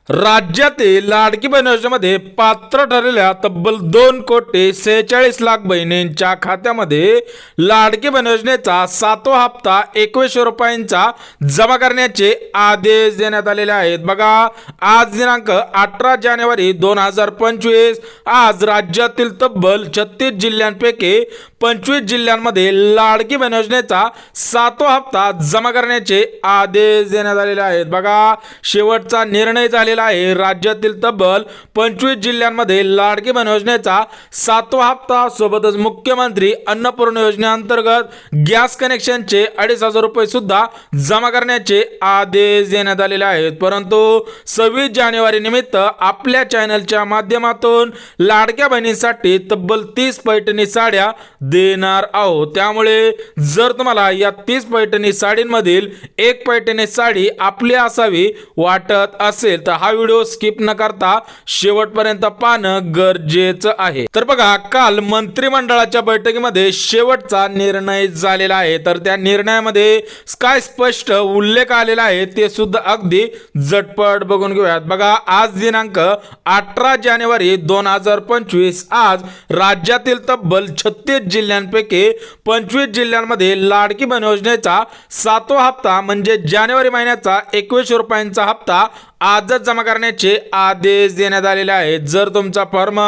राज्यातील लाडकी बहीण योजनेमध्ये पात्र ठरलेल्या तब्बल 2,46,00,000 बहिणींच्या खात्यामध्ये लाडकी बहीण योजनेचा 7वा हप्ता 2100 रुपयांचा जमा करण्याचे आदेश देण्यात आलेले आहेत। बघा, आज दिनांक 18 जानेवारी 2025 आज राज्यातील तब्बल 36 जिल्ह्यांपैकी 25 जिल्ह्यांमध्ये लाडकी बहीण योजनेचा 7वा हप्ता जमा करण्याचे आदेश देण्यात आलेले आहेत। बघा, शेवटचा निर्णय झालेला आहे। राज्यातील तब्बल 25 जिल्ह्यांमध्ये लाडकी बहीण योजनेचा 7वा हप्ता सोबतच मुख्यमंत्री अन्नपूर्णा योजनेअंतर्गत गॅस कनेक्शनचे 2,500 रुपये सुद्धा जमा करण्याचे आदेश देण्यात आलेले आहेत। परंतु 26 जानेवारी निमित्त आपल्या चॅनलच्या माध्यमातून लाडक्या बहिणींसाठी तब्बल 30 पैठणी साड्या देणार आहोत। त्यामुळे जर तुम्हाला या 30 पैठणी साडींमधील एक पैठणी साडी आपली असावी वाटत असेल तर हा व्हिडिओ स्किप न करता शेवटपर्यंत पाहणं गरजेचं आहे। तर बघा, काल मंत्रिमंडळाच्या बैठकीमध्ये शेवटचा निर्णय झालेला आहे। तर त्या निर्णयामध्ये काय स्पष्ट उल्लेख आलेला आहे ते सुद्धा अगदी झटपट बघून घेऊयात। बघा, आज दिनांक 18 जानेवारी 2025 आज राज्यातील तब्बल 36 जिल्ह्यांपैकी 25 जिल्ह्यांमध्ये लाडकी बहीण योजनेचा 7वा हप्ता म्हणजे जानेवारी महिन्याचा 2100 रुपयांचा हप्ता आजच जमा करण्याचे आदेश देण्यात आलेले आहेत। जर तुमचा फॉर्म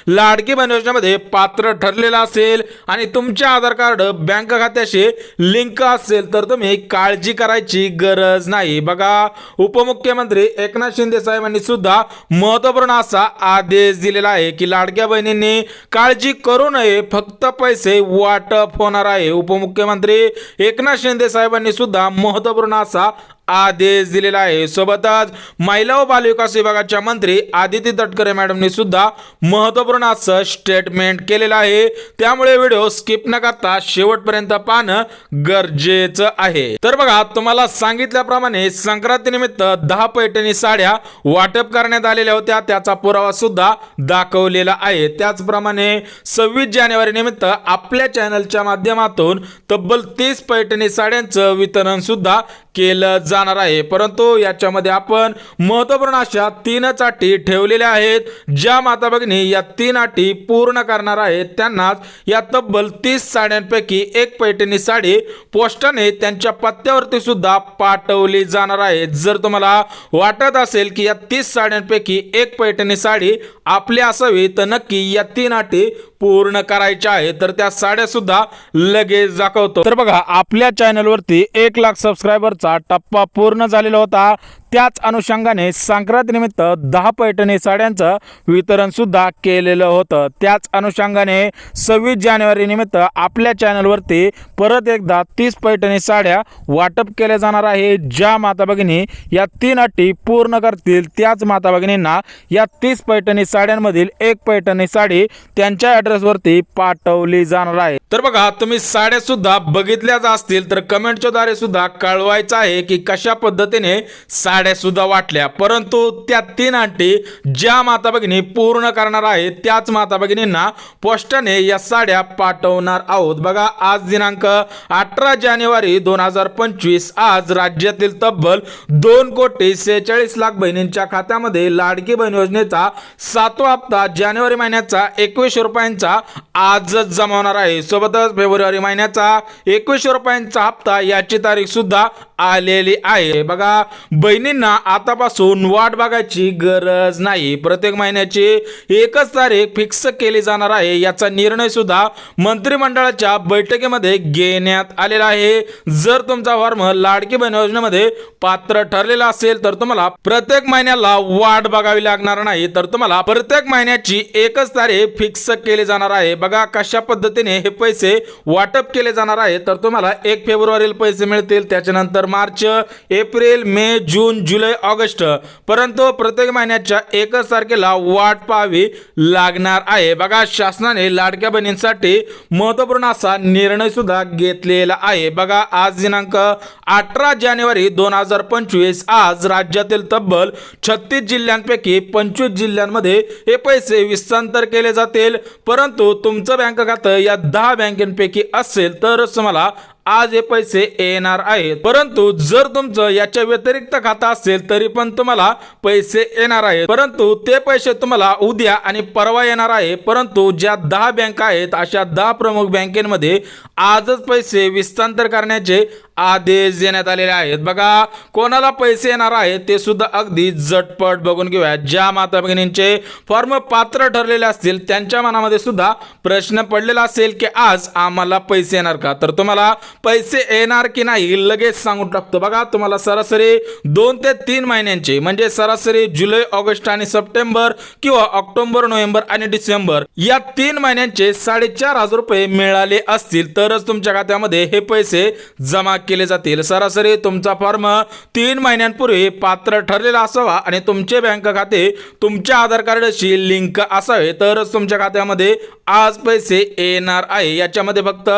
लाडकी बहीण योजनेमध्ये पात्र ठरलेला असेल आणि तुमचे आधार कार्ड बँक खात्याशी लिंक असेल तर तुम्ही काळजी करायची गरज नाही। बघा, उपमुख्यमंत्री एकनाथ शिंदे साहेबांनी सुद्धा महत्त्वपूर्ण असा आदेश दिलेला आहे की लाडक्या बहिणींनी काळजी करू नये, फक्त पैसे वाटप होणार आहे। उपमुख्यमंत्री एकनाथ शिंदे साहेबांनी सुद्धा महत्त्वपूर्ण असा आदेश दिलेला आहे। सोबतच महिला व बालविकास विभागाच्या मंत्री आदिती तटकरे मॅडमनी सुद्धा महत्त्वपूर्ण असं स्टेटमेंट केलेलं आहे। त्यामुळे व्हिडिओ स्किप न करता शेवटपर्यंत पाहणं गरजेचं आहे। तर बघा, तुम्हाला सांगितल्याप्रमाणे संक्रांतीनिमित्त 10 पैठणी साड्या वाटप करण्यात आलेल्या होत्या, त्याचा पुरावा सुद्धा दाखवलेला आहे। त्याचप्रमाणे 26 जानेवारी निमित्त आपल्या चॅनलच्या माध्यमातून तब्बल 30 पैठणी साड्यांचं वितरण सुद्धा केलं जाणार आहे। परंतु याच्यामध्ये आपण महत्त्वपूर्ण अशा 3 अटी ठेवलेल्या आहेत। ज्या माता भगिनी या 3 अटी पूर्ण करणार आहेत त्यांनाच या तब्बल 30 साड्यांपैकी एक पैठणी साडी पोस्टाने त्यांच्या पत्त्यावरती सुद्धा पाठवली जाणार आहे। जर तुम्हाला वाटत असेल की या 30 साड्यांपैकी एक पैठणी साडी आपली असावी तर नक्की या 3 अटी पूर्ण करायच्या आहेत। तर त्या साड्या सुद्धा लगेच दाखवतो। तर बघा, आपल्या चॅनलवरती 1 लाख सबस्क्रायबरचा टप्पा पूर्ण झालेला होता। त्याच अनुषंगाने संक्रांतीनिमित्त 10 पैठणी साड्यांचं वितरण सुद्धा केलेलं होतं। त्याच अनुषंगाने 26 जानेवारी निमित्त आपल्या चॅनलवरती परत एकदा 30 पैठणी साड्या वाटप केल्या जाणार आहे। ज्या माता भगिनी या 3 अटी पूर्ण करतील त्याच माता भगिनींना या 30 पैठणी साड्यांमधील एक पैठणी साडी त्यांच्या ॲड्रेसवरती पाठवली जाणार आहे। तर बघा, तुम्ही साड्या सुद्धा बघितल्याच असतील तर कमेंटच्या द्वारे सुद्धा कळवायचं आहे की कशा पद्धतीने साड्या सुद्धा वाटल्या। परंतु त्या 3 अटी ज्या माता भगिनी पूर्ण करणार आहेत त्याच माता भगिनींना पोस्टाने या साड्या पाठवणार आहोत। बघा, आज दिनांक 18 जानेवारी 2025 आज राज्यातील तब्बल 2,46,00,000 बहिणींच्या खात्यामध्ये लाडकी बहीण योजनेचा 7वा हप्ता जानेवारी महिन्याचा 2100 रुपयांचा आजच जमा होणार आहे। सोबतच फेब्रुवारी महिन्याचा 2100 रुपयांचा हप्ता याची तारीख सुद्धा आलेली आहे। बघा, बहिणींना आतापासून वाट बघायची गरज नाही। प्रत्येक महिन्याची एकच तारीख फिक्स केली जाणार आहे। याचा निर्णय सुद्धा मंत्रिमंडळाच्या बैठकीमध्ये घेण्यात आलेला आहे। जर तुमचा फॉर्म लाडकी बहीण योजनेमध्ये पात्र ठरलेला असेल तर तुम्हाला प्रत्येक महिन्याला वाट बघावी लागणार नाही, तर तुम्हाला प्रत्येक महिन्याची एकच तारीख फिक्स केली जाणार आहे। बघा, कशा पद्धतीने हे पैसे वाटप केले जाणार आहे तर तुम्हाला 1 फेब्रुवारीला पैसे मिळतील, त्याच्यानंतर मार्च, एप्रिल, मे, जून, जुलै, ऑगस्ट परंतु प्रत्येक महिन्याच्या एकच तारखेला वाट पाहावी लागणार आहे। बघा, शासनाने लाडक्या बहिणींसाठी महत्त्वपूर्ण असा निर्णय सुद्धा घेतलेला आहे। बघा, आज दिनांक 18 जानेवारी 2025 आज राज्यातील तब्बल 36 जिल्ह्यांपैकी 25 जिल्ह्यांमध्ये हे पैसे हस्तांतर केले जातील। परंतु तुमचं बँक खातं या 10 बँकेपैकी असेल तर तुम्हाला आज हे पैसे येणार आहेत। परंतु जर तुमचं याच्या व्यतिरिक्त खातं असेल तरी पण तुम्हाला पैसे येणार आहेत, परंतु ते पैसे तुम्हाला उद्या आणि परवा येणार आहे। परंतु ज्या 10 बँका आहेत अशा 10 प्रमुख बँकेमध्ये आजच पैसे विस्तांतर करण्याचे आदेश देण्यात आलेले आहेत। बघा कोणाला पैसे येणार आहेत ते सुद्धा अगदी झटपट बघून घेऊया। ज्या माता भगिनींचे फॉर्म पात्र ठरलेले असतील त्यांच्या मनामध्ये सुद्धा प्रश्न पडलेला असेल की आज आम्हाला पैसे येणार का, तर तुम्हाला पैसे येणार की नाही लगेच सांगून टाकतो। बघा तुम्हाला सरासरी 2 ते 3 महिन्यांचे म्हणजे सरासरी जुलै, ऑगस्ट आणि सप्टेंबर किंवा ऑक्टोबर, नोव्हेंबर आणि डिसेंबर या 3 महिन्यांचे 4,500 रुपये मिळाले असतील तरच तुमच्या खात्यामध्ये हे पैसे जमा केले जातील। सरासरी तुमचा फॉर्म 3 महिन्यांपूर्वी पात्र ठरलेला असावा आणि तुमचे बँक खाते तुमच्या आधार कार्डशी लिंक असावे तरच तुमच्या खात्यामध्ये आज पैसे येणार आहे। याच्यामध्ये फक्त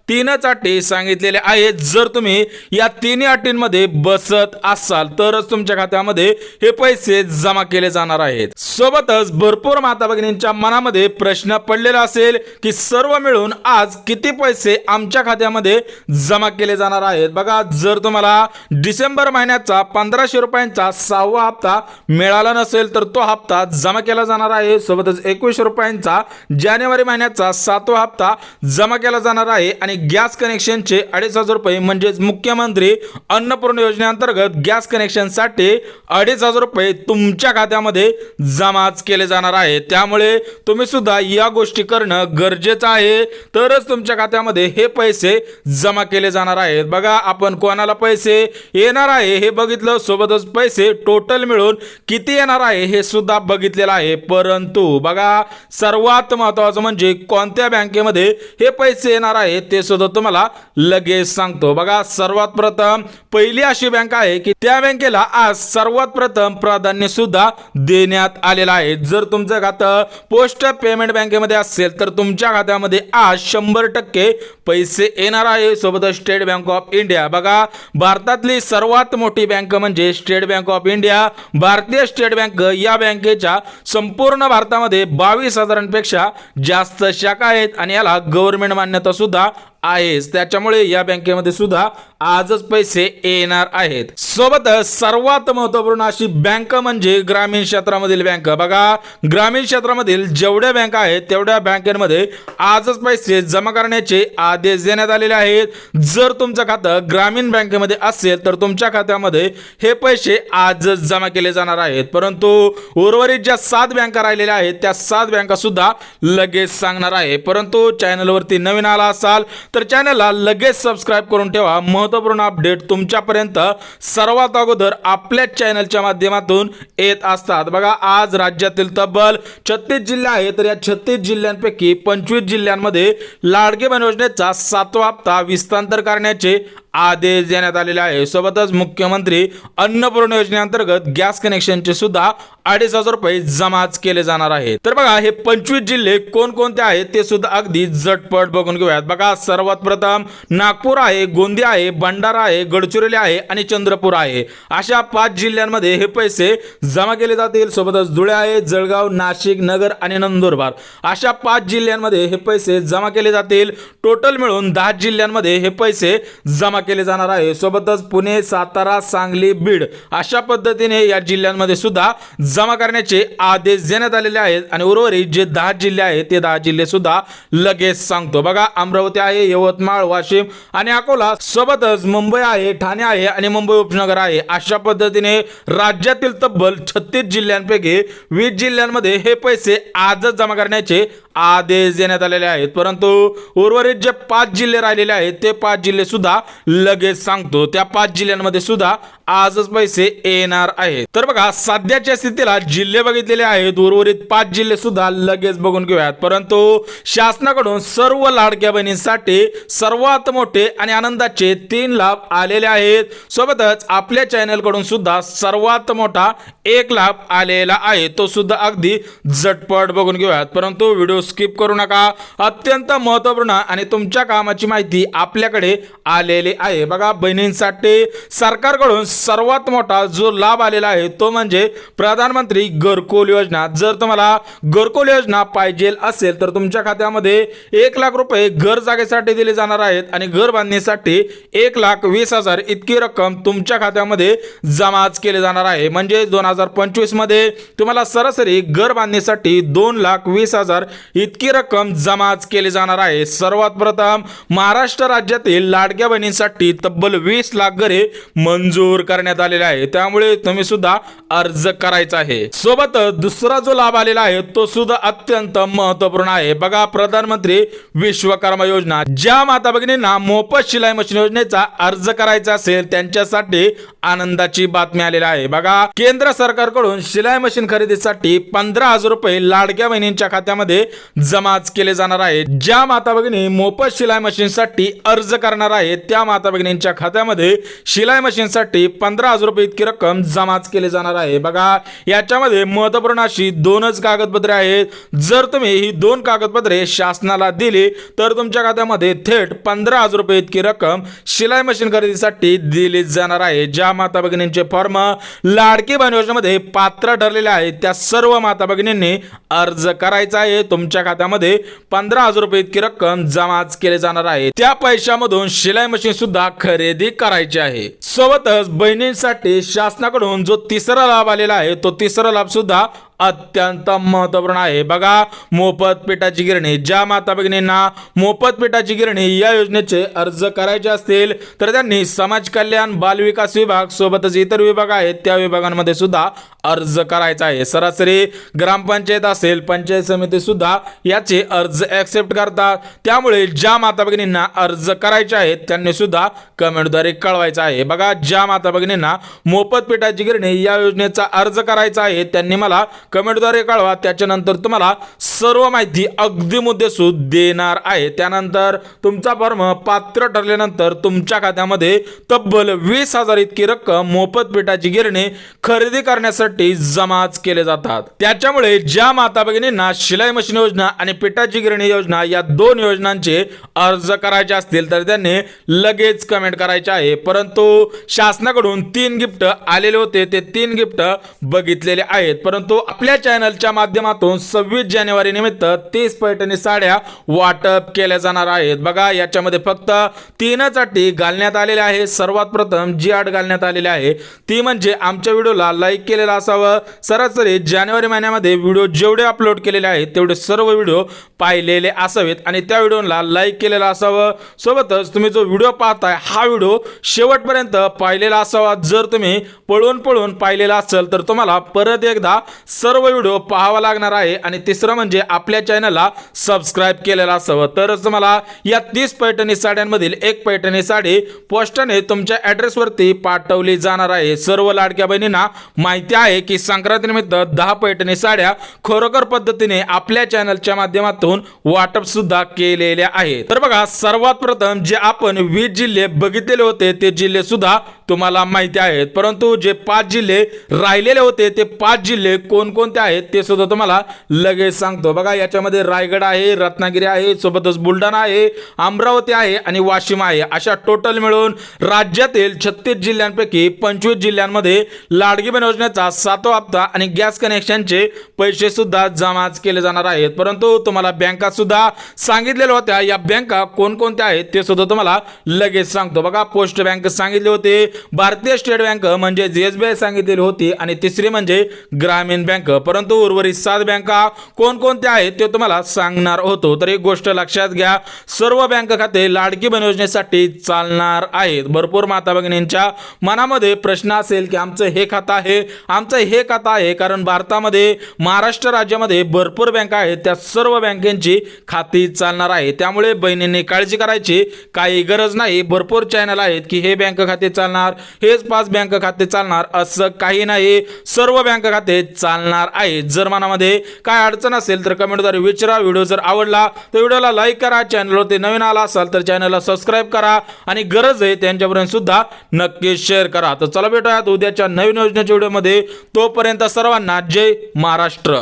3च अटी सांगितलेल्या आहेत। जर तुम्ही या 3 अटींमध्ये बसत असाल तरच तुमच्या खात्यामध्ये हे पैसे जमा केले जाणार आहेत। सोबतच भरपूर माता भगिनींच्या मनामध्ये प्रश्न पडलेला असेल की सर्व मिळून आज किती पैसे आमच्या खात्यामध्ये जमा केले जाणार आहेत। बघा जर तुम्हाला डिसेंबर महिन्याचा 1500 रुपयांचा 6वा हप्ता मिळाला नसेल तर तो हप्ता जमा केला जाणार आहे। सोबतच 2100 रुपयांचा जानेवारी महिन्याचा 7वा हप्ता जमा केला जाणार आहे आणि गॅस कनेक्शनचे 2,500 रुपये म्हणजेच मुख्यमंत्री अन्नपूर्णा योजनेअंतर्गत गॅस कनेक्शनसाठी 2,500 रुपये तुमच्या खात्यामध्ये जमाच केले जाणार आहे। त्यामुळे तुम्ही सुद्धा या गोष्टी करणं गरजेचं आहे तरच तुमच्या खात्यामध्ये हे पैसे जमा केले जाणार आहेत। बघा आपण कोणाला पैसे येणार आहे हे बघितलं, सोबतच पैसे टोटल मिळून किती येणार आहे हे सुद्धा बघितलेलं आहे। परंतु बघा सर्वात महत्त्वाचं म्हणजे कोणत्या बँकेमध्ये हे पैसे येणार आहे ते सुद्धा तुम्हाला लगेच सांगतो। बघा सर्वात प्रथम पहिली अशी बँक आहे की त्या बँकेला आज सर्वात प्रथम प्राधान्य सुद्धा देण्यात आलेलं आहे। जर तुमचं खातं पोस्ट पेमेंट बँकेमध्ये असेल तर तुमच्या खात्यामध्ये आज 100% पैसे येणार आहे। सोबतच स्टेट बँक ऑफ इंडिया, बघा भारतातली सर्वात मोठी बँक म्हणजे स्टेट बँक ऑफ इंडिया, भारतीय स्टेट बँक या बँकेच्या संपूर्ण भारतामध्ये 22,000पेक्षा जास्त शाखा आहेत आणि याला गव्हर्नमेंट मान्यता सुद्धा आहे। त्याच्यामुळे या बँकेमध्ये सुद्धा आजच पैसे येणार आहेत। सोबतच सर्वात महत्त्वपूर्ण अशी बँक म्हणजे ग्रामीण क्षेत्रामधील बँक। बघा ग्रामीण क्षेत्रामधील जेवढ्या बँका आहेत तेवढ्या बँकांमध्ये आजच पैसे जमा करण्याचे आदेश देण्यात आलेले आहेत। जर तुमचं खातं ग्रामीण बँकेमध्ये असेल तर तुमच्या खात्यामध्ये हे पैसे आजच जमा केले जाणार आहेत। परंतु उर्वरित ज्या 7 बँका राहिलेल्या आहेत त्या 7 बँका सुद्धा लगेच सांगणार आहे। परंतु चॅनलवरती नवीन आला असाल तर चॅनलला लगेच सबस्क्राइब करून ठेवा। महत्त्वपूर्ण अपडेट तुमच्यापर्यंत सर्वात अगोदर आपल्या चॅनलच्या माध्यमातून येत असतात। बघा आज राज्यातील तब्बल 36 जिल्हे आहेत तर या 36 जिल्ह्यांपैकी 25 जिल्ह्यांमध्ये लाडके बहीण योजनेचा 7वा हप्ता विस्तांतर करण्याचे आदेश देण्यात आलेले आहे। सोबतच मुख्यमंत्री अन्नपूर्णा योजनेअंतर्गत गॅस कनेक्शनचे सुद्धा 2,500 रुपये जमाच केले जाणार आहेत। तर बघा हे 25 जिल्हे कोणकोणते आहेत ते सुद्धा अगदी झटपट बघून घेऊयात। बघा सर्वात प्रथम नागपूर आहे, गोंदिया आहे, भंडारा आहे, गडचिरोली आहे आणि चंद्रपूर आहे। अशा 5 जिल्ह्यांमध्ये हे पैसे जमा केले जातील। सोबतच धुळे आहे, जळगाव, नाशिक, नगर आणि नंदुरबार अशा 5 जिल्ह्यांमध्ये हे पैसे जमा केले जातील। टोटल मिळून 10 जिल्ह्यांमध्ये हे पैसे जमा केले जाणार आहे। सोबतच पुणे, सातारा, सांगली, बीड अशा पद्धतीने या जिल्ह्यांमध्ये सुद्धा जमा करण्याचे आदेश देण्यात आलेले आहेत आणि उर्वरित जे 10 जिल्हे आहेत ते 10 जिल्हे सुद्धा लगेच सांगतो। बघा अमरावती आहे, यवतमाळ, वाशिम आणि अकोला, सोबतच मुंबई आहे, ठाणे आहे आणि मुंबई उपनगर आहे। अशा पद्धतीने राज्यातील तब्बल 36 जिल्ह्यांपैकी 20 जिल्ह्यांमध्ये हे पैसे आजच जमा करण्याचे आदेश देण्यात आलेले आहेत। परंतु उर्वरित जे 5 जिल्हे राहिलेले आहेत ते 5 जिल्हे सुद्धा लगेच सांगतो। त्या 5 जिल्ह्यांमध्ये सुद्धा आजच पैसे येणार आहेत। तर बघा सध्याच्या स्थितीला जिल्हे बघितलेले आहेत, उर्वरित 5 जिल्हे सुद्धा लगेच बघून घेऊयात। परंतु शासनाकडून सर्व लाडक्या बहिणींसाठी सर्वात मोठे आणि आनंदाचे 3 लाभ आलेले आहेत। सोबतच आपल्या चॅनल कडून सुद्धा सर्वात मोठा 1 लाभ आलेला आहे, तो सुद्धा अगदी झटपट बघून घेऊयात। परंतु व्हिडिओ स्किप करू नका. अत्यंत महत्त्वपूर्ण आणि तुमच्या कामाची माहिती आपल्याकडे आलेली आहे. बघा, बहिणींसाठी सरकारकडून सर्वात मोठा जो लाभ आलेला आहे तो म्हणजे प्रधानमंत्री घरकुल योजना. जर तुम्हाला घरकुल योजना पाहिजे असेल तर तुमच्या खात्यामध्ये 1,00,000 रुपये घर जागेसाठी दिले जाणार आहेत आणि घर बांधणीसाठी 1,20,000 इतकी रक्कम तुमच्या खात्यामध्ये जमाच केली जाणार आहे. म्हणजे 2025 मध्ये तुम्हाला सरासरी घर बांधणीसाठी 2,20,000 इतकी रक्कम जमाच केली जाणार आहे. सर्वात प्रथम महाराष्ट्र राज्यातील लाडक्या बहिणींसाठी तब्बल 20 लाख घरे मंजूर करण्यात आलेले आहे. त्यामुळे तुम्ही सुद्धा अर्ज करायचा आहे. सोबतच दुसरा जो लाभ आलेला आहे तो सुद्धा अत्यंत महत्त्वपूर्ण आहे. बघा, प्रधानमंत्री विश्वकर्मा योजना. ज्या माता भगिनींना मोफत शिलाई मशीन योजनेचा अर्ज करायचा असेल त्यांच्यासाठी आनंदाची बातमी आलेली आहे. बघा, केंद्र सरकारकडून शिलाई मशीन खरेदीसाठी 15,000 रुपये लाडक्या बहिणींच्या खात्यामध्ये जमाच केले जाणार आहेत. ज्या माता भगिनी मोफत शिलाई मशीनसाठी अर्ज करणार आहेत त्या माता भगिनींच्या खात्यामध्ये शिलाई मशीनसाठी 15,000 रुपये इतकी रक्कम जमाच केली जाणार आहे. बघा, याच्यामध्ये महत्त्वपूर्ण अशी 2च कागदपत्रे आहेत. जर तुम्ही ही 2 कागदपत्रे शासनाला दिली तर तुमच्या खात्यामध्ये थेट 15,000 रुपये इतकी रक्कम शिलाई मशीन खरेदीसाठी दिली जाणार आहे. ज्या माता भगिनींचे फॉर्म लाडकी बहीण योजनेमध्ये पात्र ठरलेले आहेत त्या सर्व माता भगिनींनी अर्ज करायचा आहे. तुमच्या खात्यामध्ये 15,000 रुपये इतकी रक्कम जमाच केले जाणार आहे. त्या पैशामधून शिलाई मशीन सुद्धा खरेदी करायची आहे. सोबतच बहिणींसाठी शासनाकडून जो तिसरा लाभ आलेला आहे तो तिसरा लाभ सुद्धा अत्यंत महत्त्वपूर्ण आहे. बघा, मोफत पिठाची गिरणी. ज्या माता भगिनींना मोफत पिठाची गिरणी या योजनेचे अर्ज करायचे असतील तर त्यांनी समाज कल्याण बाल विकास विभाग सोबतच इतर विभाग आहेत त्या विभागांमध्ये सुद्धा अर्ज करायचा आहे. सरासरी ग्रामपंचायत असेल पंचायत समिती सुद्धा याचे अर्ज ॲक्सेप्ट करतात. त्यामुळे ज्या माता भगिनींना अर्ज करायचे आहेत त्यांनी सुद्धा कमेंटद्वारे कळवायचं आहे. बघा, ज्या माता भगिनींना मोफत पिठाची गिरणी या योजनेचा अर्ज करायचा आहे त्यांनी मला कमेंटद्वारे कळवा. त्याच्यानंतर तुम्हाला सर्व माहिती अगदी मुद्देसूद देणार आहे. त्यानंतर तुमचा फॉर्म पात्र ठरल्यानंतर तुमच्या खात्यामध्ये तब्बल 20,000 इतकी रक्कम मोफत पिठाची गिरणी खरेदी करण्यासाठी जमाच केले जातात. त्याच्यामुळे ज्या माता भगिनींना शिलाई मशीन योजना आणि पिठाची गिरणी योजना या 2 योजनांचे अर्ज करायचे असतील तर त्यांनी लगेच कमेंट करायचे आहे. परंतु शासनाकडून 3 गिफ्ट आलेले होते ते 3 गिफ्ट बघितलेले आहेत. परंतु आपल्या चॅनलच्या माध्यमातून 26 जानेवारी निमित्त 30 पैठणी साड्या वाटप केल्या जाणार आहेत. बघा, याच्यामध्ये फक्त 3च अटी घालण्यात आलेल्या आहे. सर्वात प्रथम जी अट घालण्यात आलेली आहे ती म्हणजे आमच्या व्हिडिओला लाईक केलेला असावं. सरासरी जानेवारी महिन्यामध्ये व्हिडिओ जेवढे अपलोड केलेले आहेत तेवढे सर्व व्हिडिओ पाहिलेले असावेत आणि त्या व्हिडिओला लाईक केलेला असावं. सोबतच तुम्ही जो व्हिडिओ पाहताय हा व्हिडिओ शेवटपर्यंत पाहिलेला असावा. जर तुम्ही पळून पाहिलेला असेल तर तुम्हाला परत एकदा सर्व व्हिडिओ पाहावा लागणार आहे. आणि तिसरं म्हणजे आपल्या चॅनलला सबस्क्राईब केलेला असावं. तरच तुम्हाला या 30 पैठणी साड्यांमधील एक पैठणी साडी पोस्टाने तुमच्या ॲड्रेसवरती पाठवली जाणार आहे. सर्व लाडक्या बहिणींना माहिती आहे की संक्रांतीनिमित्त 10 पैठणी साड्या खरोखर पद्धतीने आपल्या चॅनलच्या माध्यमातून वाटप सुद्धा केलेल्या आहेत. तर बघा, सर्वात प्रथम जे आपण 20 जिल्हे बघितलेले होते ते जिल्हे सुद्धा तुम्हाला माहिती आहेत. परंतु जे 5 जिल्हे राहिलेले होते ते 5 जिल्हे कोणकोणते आहेत ते सुद्धा तुम्हाला लगेच सांगतो. बघा, याच्यामध्ये रायगड आहे, रत्नागिरी आहे, सोबतच बुलढाणा आहे, अमरावती आहे आणि वाशिम आहे. अशा टोटल मिळून राज्यातील 36 जिल्ह्यांपैकी 25 जिल्ह्यांमध्ये लाडकी बहीण योजनेचा 7वा हप्ता आणि गॅस कनेक्शनचे पैसे सुद्धा जमाच केले जाणार आहेत. परंतु तुम्हाला बँका सुद्धा सांगितलेल्या होत्या. या बँका कोणकोणत्या आहेत ते सुद्धा तुम्हाला लगेच सांगतो. बघा, पोस्ट बँक सांगितले होते, भारतीय स्टेट बँक म्हणजे SBI सांगितलेली होती आणि तिसरी म्हणजे ग्रामीण बँक. परंतु उर्वरित 7 बँका कोणकोणत्या आहेत ते तुम्हाला सांगणार होतो. तर एक गोष्ट लक्षात घ्या, सर्व बँक खाते लाडकी बहीण योजनेसाठी चालणार आहेत. भरपूर माता भगिनींच्या मनामध्ये प्रश्न असेल की आमचं हे खातं आहे, आमचं हे खातं आहे. कारण भारतामध्ये महाराष्ट्र राज्यामध्ये भरपूर बँका आहेत, त्या सर्व बँकेची खाती चालणार आहे. त्यामुळे बहिणींनी काळजी करायची काही गरज नाही. भरपूर चॅनल आहेत की हे बँक खाते चालणार, हेच 5 बँक खाते चालणार, असं काही नाही. सर्व बँक खाते चालणार आहे. जर मनामध्ये काय अडचण असेल तर कमेंटद्वारे विचारा. व्हिडिओ जर आवडला तर व्हिडिओला लाईक करा. चॅनलवरती नवीन आला असाल तर चॅनलला सबस्क्राईब करा आणि गरज आहे त्यांच्यापर्यंत सुद्धा नक्की शेअर करा. तर चला भेटूयात उद्याच्या नवीन योजनेच्या व्हिडिओमध्ये. तोपर्यंत सर्वांना जय महाराष्ट्र.